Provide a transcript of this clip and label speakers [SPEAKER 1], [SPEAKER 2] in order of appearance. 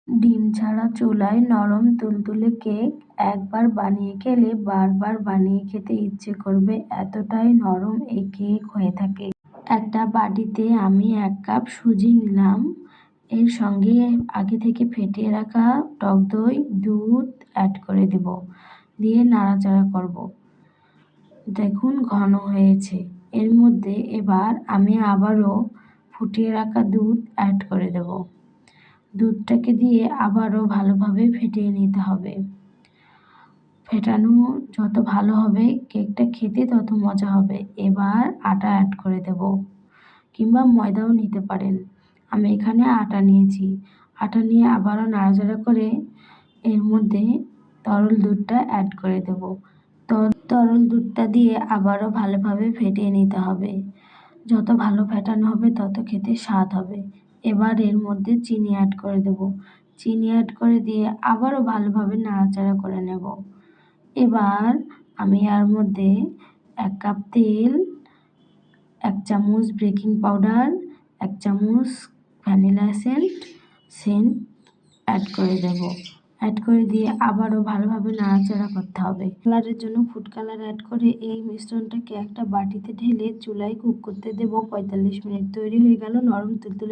[SPEAKER 1] ডিম ছাড়া চুলায় নরম তুলতুলে কেক একবার বানিয়ে খেলে বারবার বানিয়ে খেতে ইচ্ছে করবে, এতটাই নরম এই কেক হয়ে থাকে। একটা বাটিতে আমি 1 কাপ সুজি নিলাম। এর সঙ্গে আগে থেকে ফেটিয়ে রাখা টক দই, দুধ অ্যাড করে দেব। দিয়ে নাড়াচাড়া করব। দেখুন ঘন হয়েছে। এর মধ্যে এবার আমি আবারও ফুটিয়ে রাখা দুধ অ্যাড করে দেব। দুধটাকে দিয়ে আবারও ভালোভাবে ফেটিয়ে নিতে হবে। ফেটানো যত ভালো হবে কেকটা খেতে তত মজা হবে। এবার আটা অ্যাড করে দেব, কিংবা ময়দাও নিতে পারেন। আমি এখানে আটা নিয়েছি। আটা নিয়ে আবারও নাড়াচাড়া করে এর মধ্যে তরল দুধটা অ্যাড করে দেব। তরল দুধটা দিয়ে আবারও ভালোভাবে ফেটিয়ে নিতে হবে। যত ভালো ফেটানো হবে তত খেতে স্বাদ হবে। এবার এর মধ্যে চিনি অ্যাড করে দেব। চিনি অ্যাড করে দিয়ে আবারও ভালোভাবে নাড়াচাড়া করে নেব। এবার আমি এর মধ্যে 1 কাপ তেল, 1 চামচ বেকিং পাউডার, 1 চামচ ভ্যানিলা সেন্ট অ্যাড করে দেব। অ্যাড করে দিয়ে আবারও ভালোভাবে নাড়াচাড়া করতে হবে। কালারের জন্য ফুড কালার অ্যাড করে এই মিশ্রণটাকে একটা বাটিতে ঢেলে চুলায় কুক করতে দেব 45 মিনিট। তৈরি হয়ে গেল নরম তুলতুলে